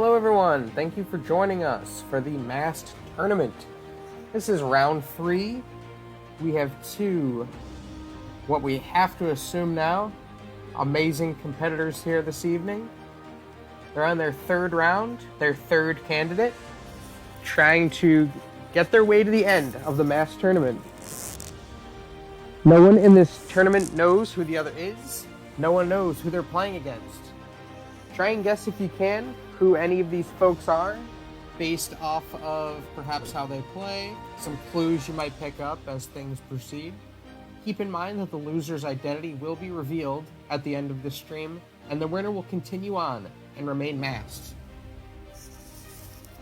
Hello everyone, thank you for joining us for the Masked Tournament. This is round 3. We have two, what we have to assume now, amazing competitors here this evening. They're on their third round, their third candidate, trying to get their way to the end of the Masked Tournament. No one in this tournament knows who the other is. No one knows who they're playing against. Try and guess if you can who any of these folks are, based off of perhaps how they play, some clues you might pick up as things proceed. Keep in mind that the loser's identity will be revealed at the end of the stream, and the winner will continue on and remain masked.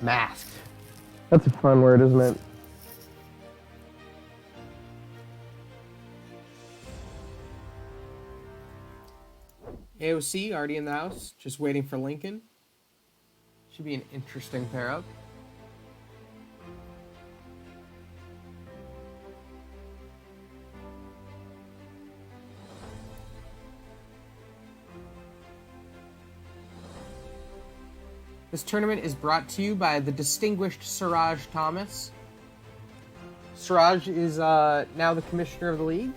Masked. That's a fun word, isn't it? AOC already in the house, just waiting for Lincoln. Should be an interesting pair up. This tournament is brought to you by the distinguished Suraj Thomas. Suraj is now the commissioner of the league.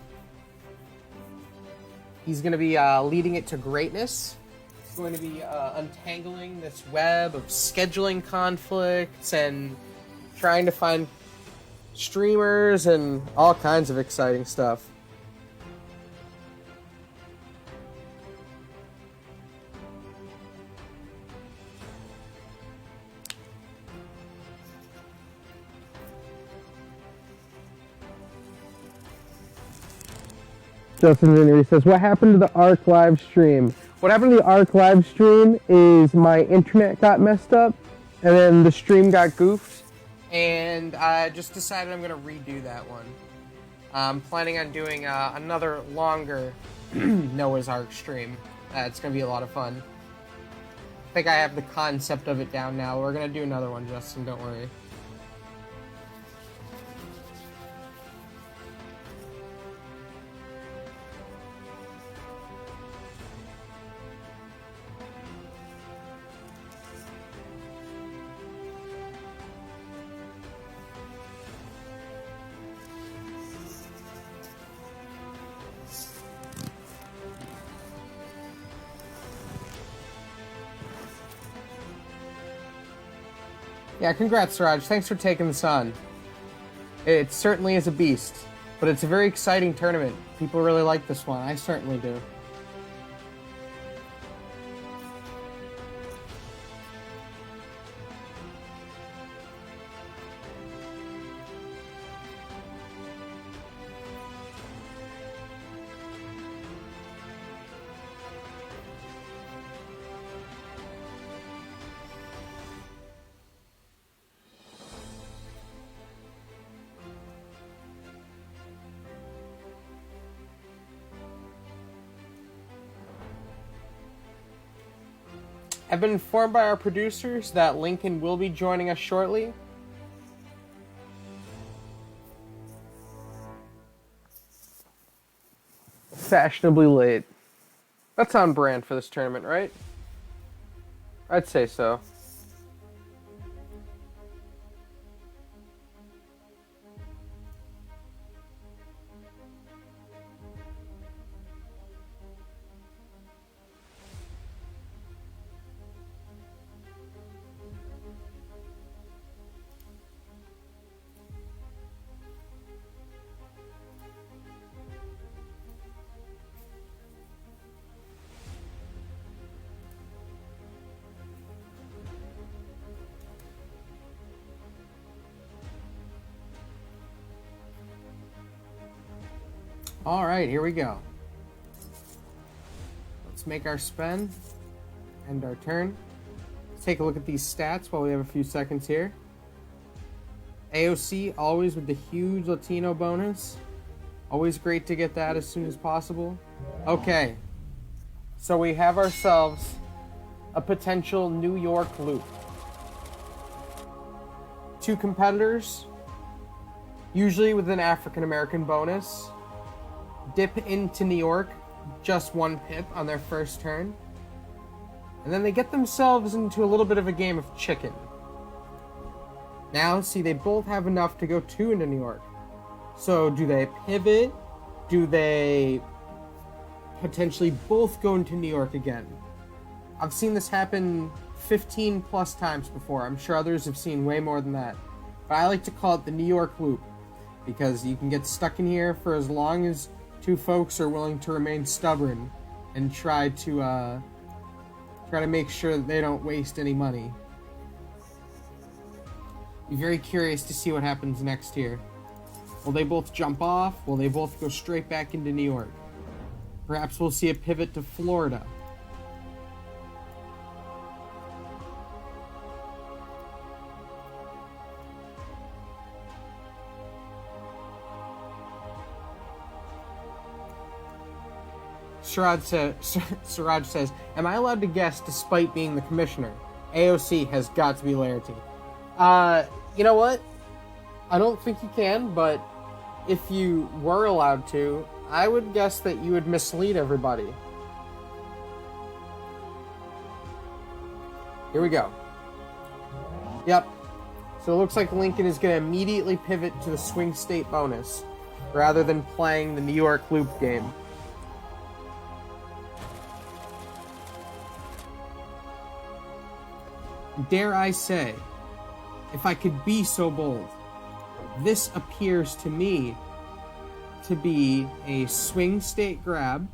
He's going to be leading it to greatness. He's going to be untangling this web of scheduling conflicts and trying to find streamers and all kinds of exciting stuff. Justin Vinnery says, what happened to the ARC live stream? What happened to the ARC live stream is my internet got messed up, and then the stream got goofed, and I just decided I'm going to redo that one. I'm planning on doing another longer Noah's Ark stream. It's going to be a lot of fun. I think I have the concept of it down now. We're going to do another one, Justin, don't worry. Yeah, congrats, Suraj. Thanks for taking this on. It certainly is a beast, but it's a very exciting tournament. People really like this one. I certainly do. I've been informed by our producers that Lincoln will be joining us shortly. Fashionably late. That's on brand for this tournament, right? I'd say so. All right, here we go. Let's make our spend, end our turn. Let's take a look at these stats while we have a few seconds here. AOC always with the huge Latino bonus. Always great to get that as soon as possible. Okay, so we have ourselves a potential New York loop. Two competitors, usually with an African American bonus, dip into New York, just one pip on their first turn. And then they get themselves into a little bit of a game of chicken. Now, see, they both have enough to go 2 into New York. So, do they pivot? Do they potentially both go into New York again? I've seen this happen 15 plus times before. I'm sure others have seen way more than that. But I like to call it the New York loop, because you can get stuck in here for as long as 2 folks are willing to remain stubborn and try to make sure that they don't waste any money. Be very curious to see what happens next here. Will they both jump off? Will they both go straight back into New York? Perhaps we'll see a pivot to Florida. Suraj says, am I allowed to guess despite being the commissioner? AOC has got to be Laerty. You know what? I don't think you can, but if you were allowed to, I would guess that you would mislead everybody. Here we go. Yep. So it looks like Lincoln is going to immediately pivot to the swing state bonus, rather than playing the New York loop game. Dare I say, if I could be so bold, this appears to me to be a swing state grab,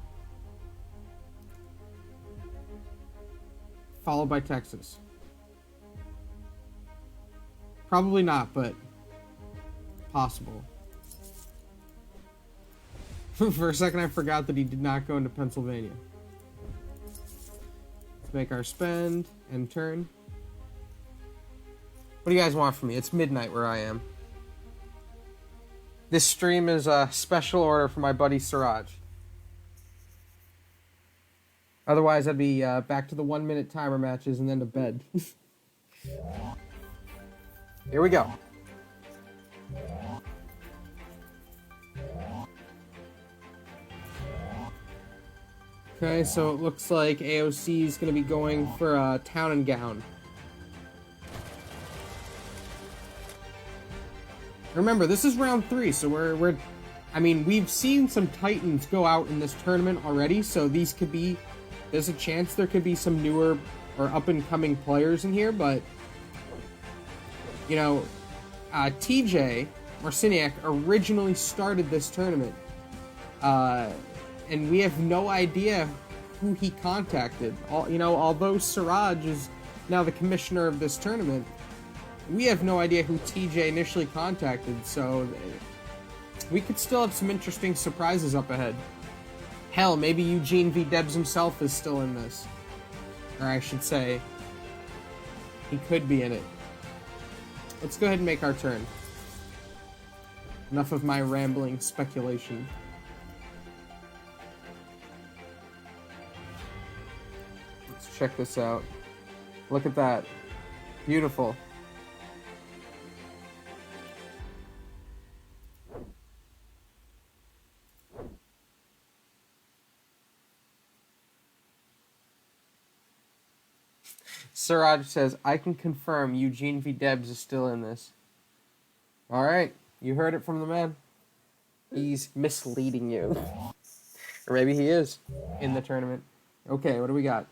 followed by Texas. Probably not, but possible. For a second, I forgot that he did not go into Pennsylvania. Let's make our spend and turn. What do you guys want from me? It's midnight where I am. This stream is a special order for my buddy Suraj. Otherwise, I'd be back to the 1-minute timer matches and then to bed. Here we go. Okay, so it looks like AOC is going to be going for a town and gown. Remember, this is round 3, so we've seen some Titans go out in this tournament already, so there's a chance there could be some newer or up-and-coming players in here, but, you know, TJ Marciniak originally started this tournament, and we have no idea who he contacted. Although Suraj is now the commissioner of this tournament, we have no idea who TJ initially contacted, so we could still have some interesting surprises up ahead. Hell, maybe Eugene V. Debs himself is still in this. Or I should say, he could be in it. Let's go ahead and make our turn. Enough of my rambling speculation. Let's check this out. Look at that. Beautiful. Suraj says, I can confirm Eugene V. Debs is still in this. Alright, you heard it from the man. He's misleading you. Or maybe he is in the tournament. Okay, what do we got?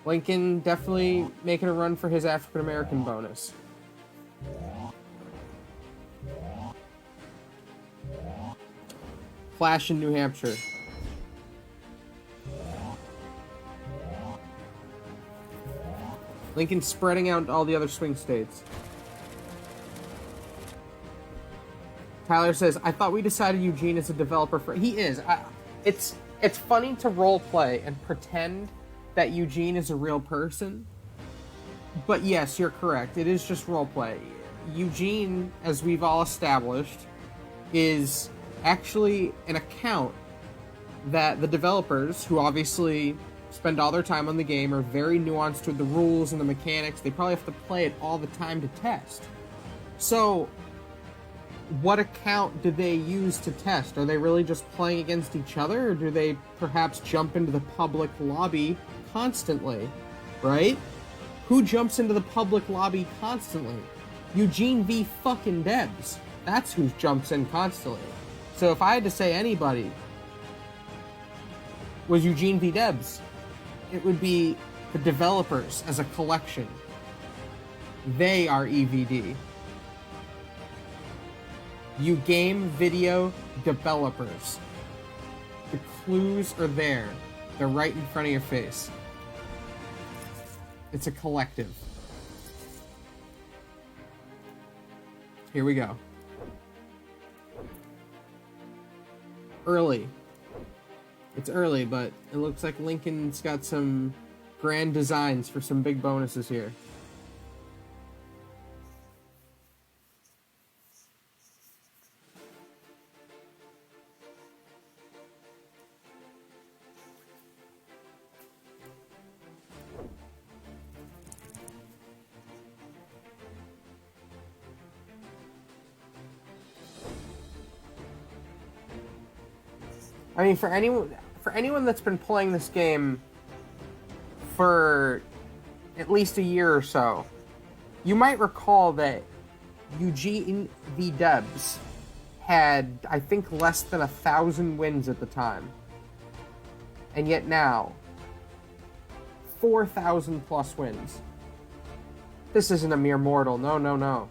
Lincoln definitely making a run for his African American bonus. Flash in New Hampshire. Lincoln spreading out all the other swing states. Tyler says, I thought we decided Eugene is a developer for... He is. It's funny to role play and pretend that Eugene is a real person. But yes, you're correct. It is just role play. Eugene, as we've all established, is actually an account that the developers, who obviously spend all their time on the game, are very nuanced with the rules and the mechanics. They probably have to play it all the time to test. So, what account do they use to test? Are they really just playing against each other, or do they perhaps jump into the public lobby constantly? Right? Who jumps into the public lobby constantly? Eugene V. fucking Debs. That's who jumps in constantly. So if I had to say anybody was Eugene V. Debs, it would be the developers as a collection. They are EVD. You game video developers. The clues are there. They're right in front of your face. It's a collective. Here we go. Early. It's early, but it looks like Lincoln's got some grand designs for some big bonuses here. I mean, for anyone that's been playing this game for at least a year or so, you might recall that Eugene V. Debs had, I think, less than 1,000 wins at the time. And yet now, 4,000 plus wins. This isn't a mere mortal. No, no, no.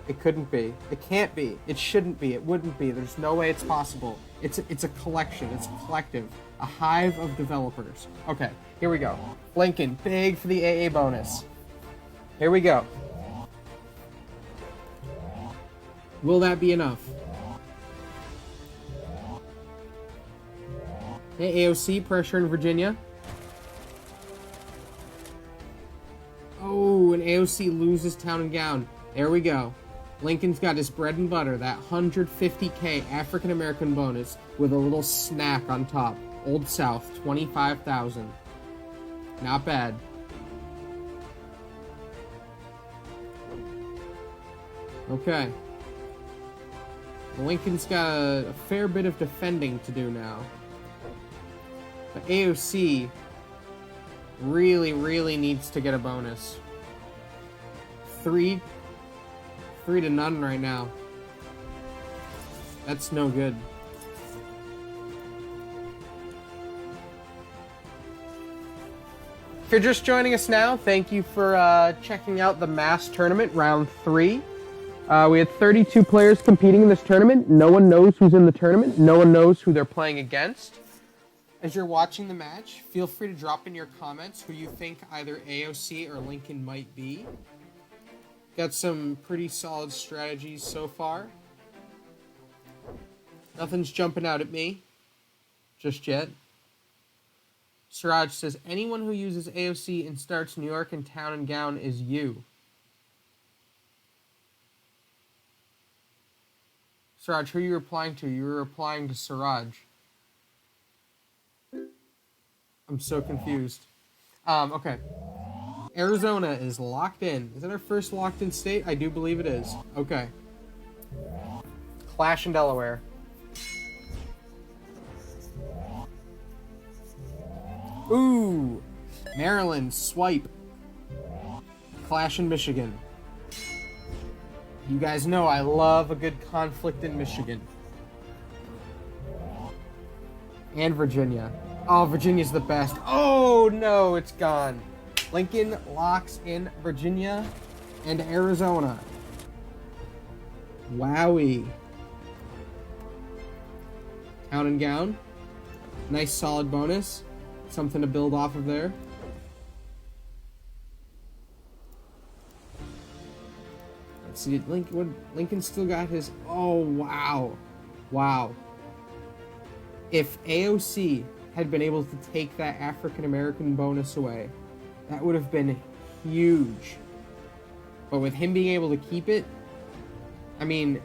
It couldn't be. It can't be. It shouldn't be. It wouldn't be. There's no way it's possible. It's a collection. It's a collective. A hive of developers. Okay, here we go. Lincoln, big for the AA bonus. Here we go. Will that be enough? Hey, AOC, pressure in Virginia. Oh, and AOC loses Town and Gown. There we go. Lincoln's got his bread and butter, that 150k African American bonus with a little snack on top. Old South, 25,000. Not bad. Okay. Lincoln's got a fair bit of defending to do now. But AOC really, really needs to get a bonus. 3 to none right now. That's no good. If you're just joining us now, thank you for checking out the mass tournament, round 3. We had 32 players competing in this tournament. No one knows who's in the tournament. No one knows who they're playing against. As you're watching the match, feel free to drop in your comments who you think either AOC or Lincoln might be. Got some pretty solid strategies so far. Nothing's jumping out at me just yet. Suraj says, anyone who uses AOC and starts New York and Town and Gown is you. Suraj, who are you replying to? You were replying to Suraj. I'm so confused. Okay. Arizona is locked in. Is that our first locked in state? I do believe it is. Okay. Clash in Delaware. Ooh. Maryland, swipe. Clash in Michigan. You guys know I love a good conflict in Michigan. And Virginia. Oh, Virginia's the best. Oh, no, it's gone. Lincoln locks in Virginia and Arizona. Wowie. Town and Gown. Nice solid bonus. Something to build off of there. Let's see. Lincoln still got his... Oh, wow. Wow. If AOC had been able to take that African American bonus away, that would have been huge. But with him being able to keep it, I mean,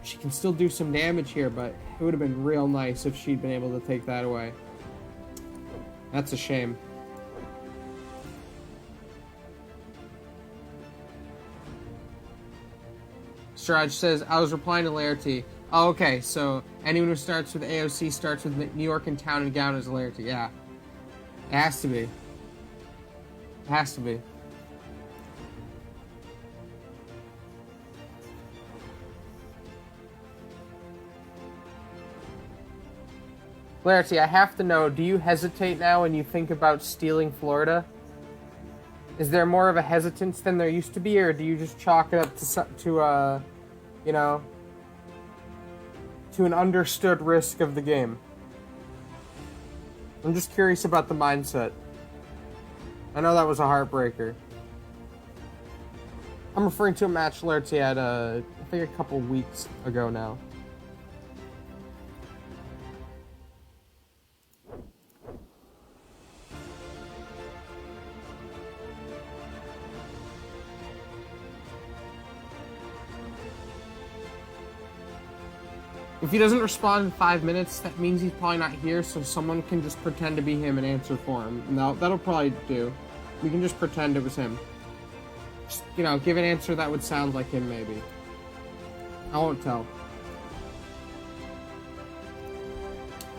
she can still do some damage here, but it would have been real nice if she'd been able to take that away. That's a shame. Suraj says, I was replying to Laerty. Oh, okay, so anyone who starts with AOC starts with New York and Town and Gown as Laerty. Yeah. It has to be. It has to be. Laerty, I have to know, do you hesitate now when you think about stealing Florida? Is there more of a hesitance than there used to be, or do you just chalk it up to you know, to an understood risk of the game? I'm just curious about the mindset. I know that was a heartbreaker. I'm referring to a match Laerty had, I think a couple weeks ago now. If he doesn't respond in 5 minutes, that means he's probably not here, so someone can just pretend to be him and answer for him. And that'll probably do. We can just pretend it was him. Just, you know, give an answer that would sound like him, maybe. I won't tell.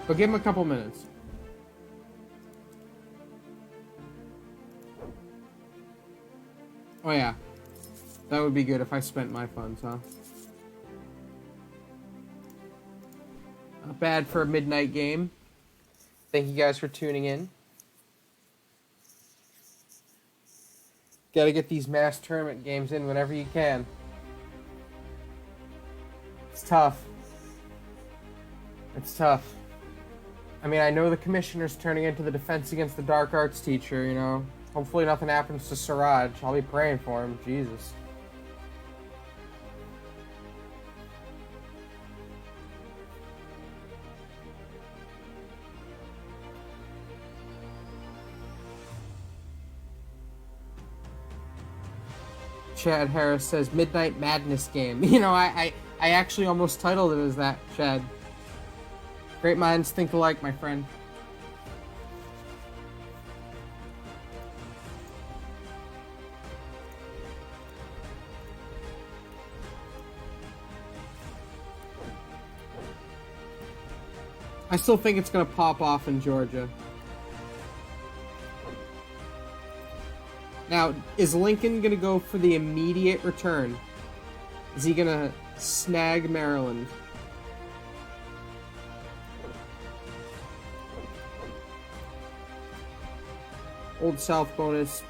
But give him a couple minutes. Oh yeah. That would be good if I spent my funds, huh? Not bad for a midnight game. Thank you guys for tuning in. Gotta get these mass tournament games in whenever you can. It's tough. It's tough. I mean, I know the commissioner's turning into the Defense Against the Dark Arts teacher, you know. Hopefully nothing happens to Suraj. I'll be praying for him. Jesus. Chad Harris says Midnight Madness game. You know, I actually almost titled it as that, Chad. Great minds think alike, my friend. I still think it's going to pop off in Georgia. Now, is Lincoln going to go for the immediate return? Is he going to snag Maryland? Old South bonus.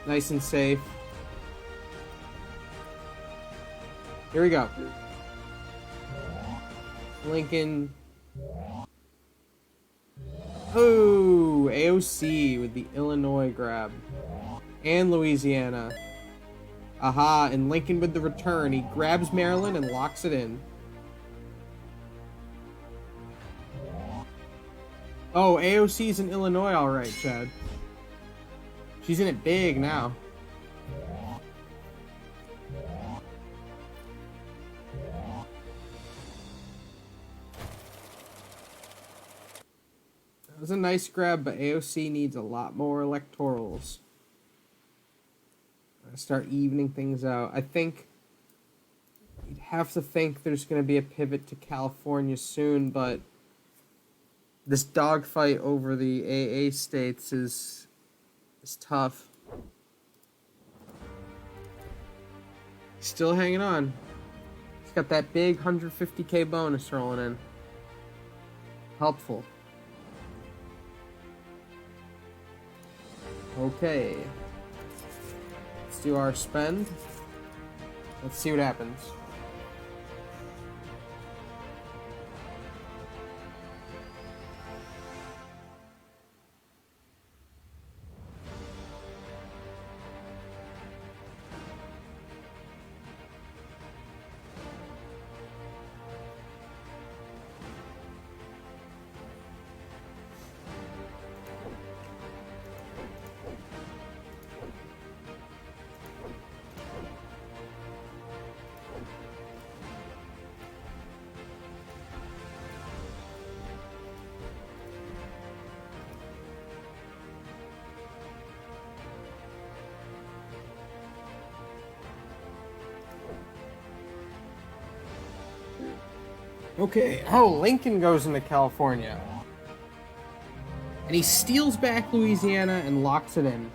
Nice and safe. Here we go. Lincoln. Oh, AOC with the Illinois grab. And Louisiana. Aha, and Lincoln with the return. He grabs Maryland and locks it in. Oh, AOC's in Illinois alright, Chad. She's in it big now. That was a nice grab, but AOC needs a lot more electorals. Start evening things out. I think you'd have to think there's going to be a pivot to California soon, but this dogfight over the AA states is tough. Still hanging on. He's got that big 150k bonus rolling in. Helpful. Okay. Do our spend. Let's see what happens. Okay, oh, Lincoln goes into California. And he steals back Louisiana and locks it in.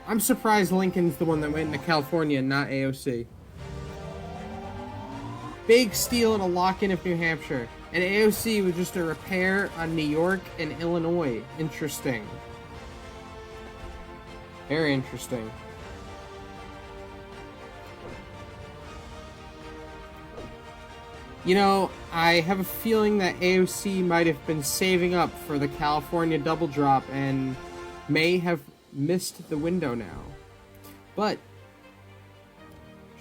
I'm surprised Lincoln's the one that went into California and not AOC. Big steal and a lock-in of New Hampshire. And AOC was just a repair on New York and Illinois. Interesting. Very interesting. You know, I have a feeling that AOC might have been saving up for the California double drop and may have missed the window now. But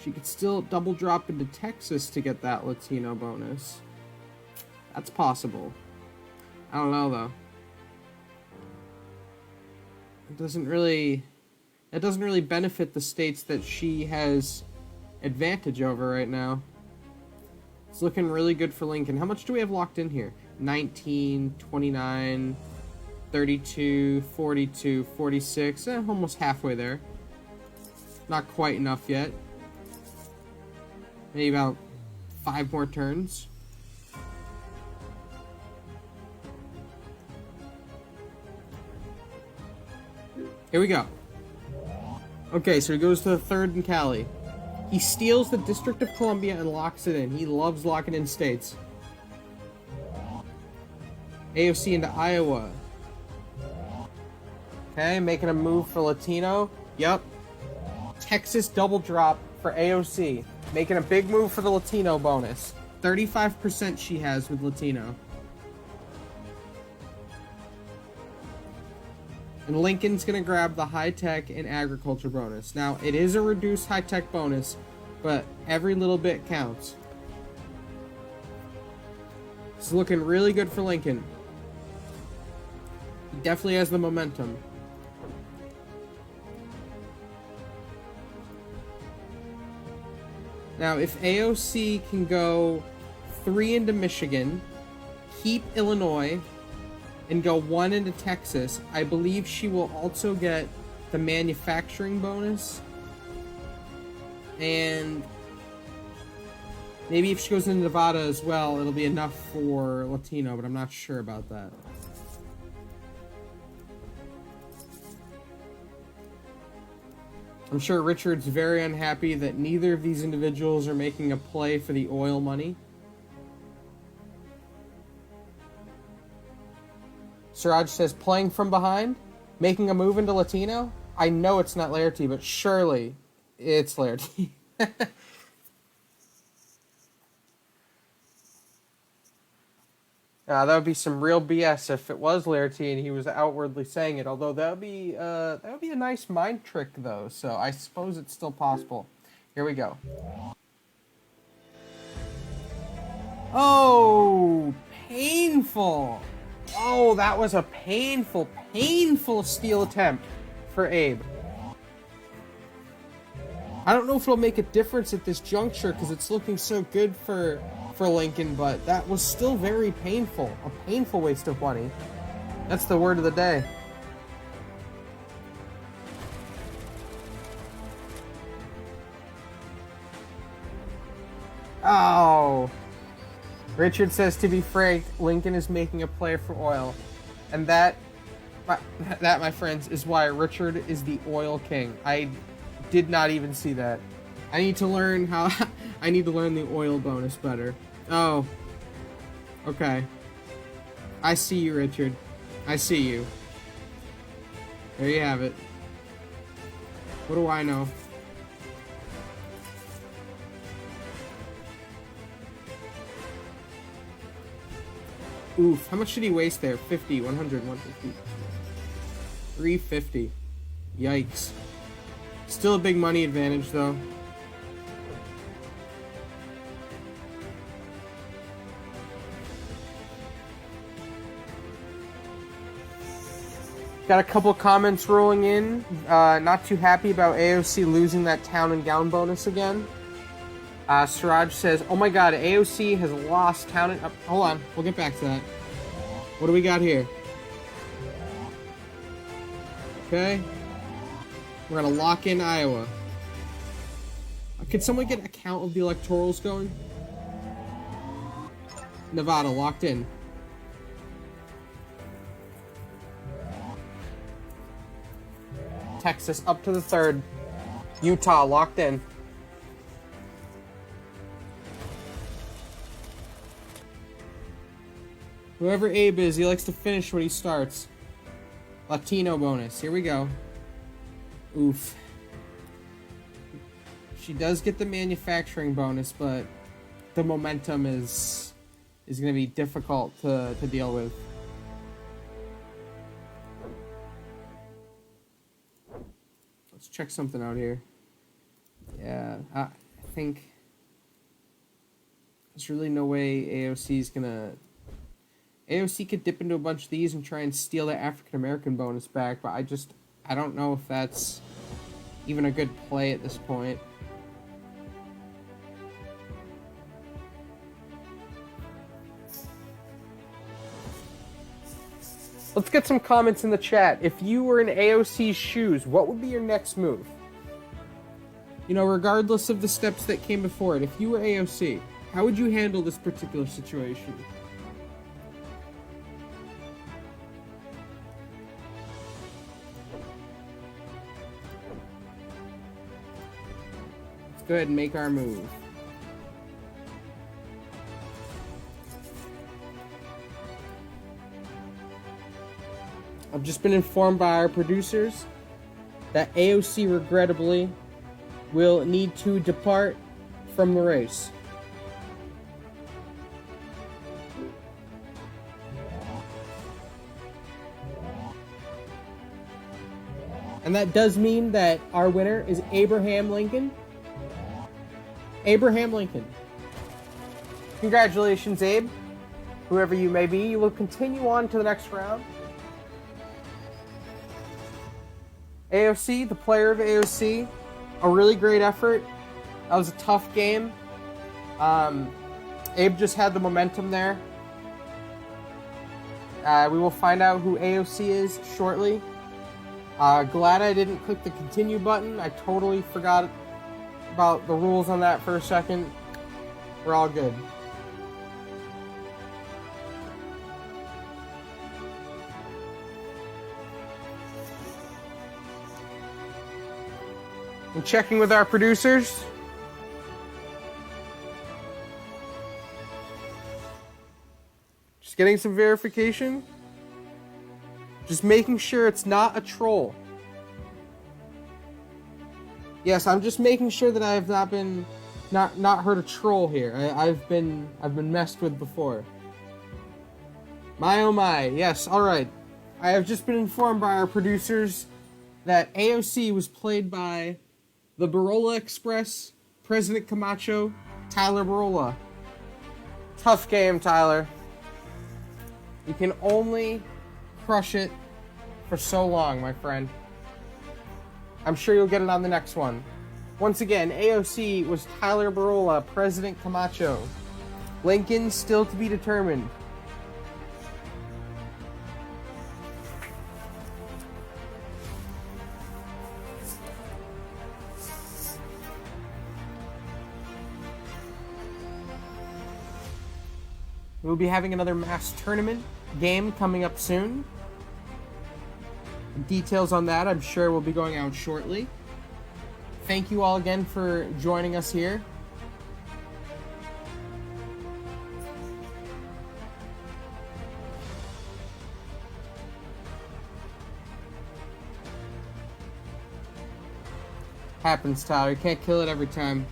she could still double drop into Texas to get that Latino bonus. That's possible. I don't know, though. It doesn't really benefit the states that she has advantage over right now. It's looking really good for Lincoln. How much do we have locked in here? 19, 29, 32, 42, 46. Almost halfway there. Not quite enough yet. Maybe about 5 more turns. Here we go. Okay, so he goes to the 3rd in Cali. He steals the District of Columbia and locks it in. He loves locking in states. AOC into Iowa. Okay, making a move for Latino. Yep. Texas double drop for AOC. Making a big move for the Latino bonus. 35% she has with Latino. And Lincoln's going to grab the high-tech and agriculture bonus. Now, it is a reduced high-tech bonus, but every little bit counts. It's looking really good for Lincoln. He definitely has the momentum. Now, if AOC can go 3 into Michigan, keep Illinois, and go 1 into Texas, I believe she will also get the manufacturing bonus. And maybe if she goes into Nevada as well, it'll be enough for Latino, but I'm not sure about that. I'm sure Richard's very unhappy that neither of these individuals are making a play for the oil money. Suraj says, playing from behind? Making a move into Latino? I know it's not Laerty, but surely it's Laerty. That would be some real BS if it was Laerty and he was outwardly saying it. Although that would be a nice mind trick, though. So I suppose it's still possible. Here we go. Oh, painful. Oh, that was a painful, painful steal attempt for Abe. I don't know if it'll make a difference at this juncture because it's looking so good for Lincoln, but that was still very painful. A painful waste of money. That's the word of the day. Oh. Richard says, to be frank, Lincoln is making a play for oil. And that, my friends, is why Richard is the oil king. I did not even see that. I need to learn I need to learn the oil bonus better. Oh. Okay. I see you, Richard. I see you. There you have it. What do I know? Oof, how much did he waste there? 50, 100, 150. 350. Yikes. Still a big money advantage, though. Got a couple comments rolling in. Not too happy about AOC losing that town and gown bonus again. Suraj says, oh my god, AOC has lost town and... hold on, we'll get back to that. What do we got here? Okay. We're gonna lock in Iowa. Could someone get a count of the electorals going? Nevada locked in. Texas up to the third. Utah locked in. Whoever Abe is, he likes to finish what he starts. Latino bonus. Here we go. Oof. She does get the manufacturing bonus, but the momentum is going to be difficult to deal with. Let's check something out here. Yeah, I think there's really no way AOC is going to... AOC could dip into a bunch of these and try and steal the African-American bonus back, but I don't know if that's even a good play at this point. Let's get some comments in the chat. If you were in AOC's shoes, what would be your next move? You know, regardless of the steps that came before it, if you were AOC, how would you handle this particular situation? Let's go ahead and make our move. I've just been informed by our producers that AOC regrettably will need to depart from the race. And that does mean that our winner is Abraham Lincoln. Abraham Lincoln. Congratulations, Abe. Whoever you may be, you will continue on to the next round. AOC, the player of AOC, a really great effort. That was a tough game. Abe just had the momentum there. We will find out who AOC is shortly. Glad I didn't click the continue button. I totally forgot about the rules on that for a second. We're all good. I'm checking with our producers. Just getting some verification. Just making sure it's not a troll. Yes, I'm just making sure that I have not heard a troll here. I've been messed with before. My oh my, yes, alright. I have just been informed by our producers that AOC was played by the Barola Express, President Camacho, Tyler Barola. Tough game, Tyler. You can only crush it for so long, my friend. I'm sure you'll get it on the next one. Once again, AOC was Tyler Barola, President Camacho. Lincoln still to be determined. We'll be having another mass tournament game coming up soon. Details on that, I'm sure, will be going out shortly. Thank you all again for joining us here. Happens, Tyler. You can't kill it every time.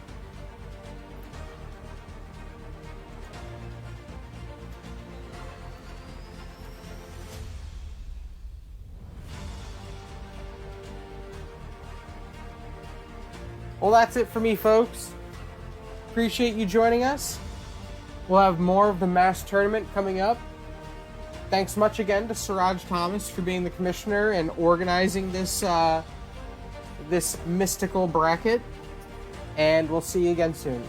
Well, that's it for me, folks. Appreciate you joining us. We'll have more of the mass tournament coming up. Thanks much again to Suraj Thomas for being the commissioner and organizing this this mystical bracket. And we'll see you again soon.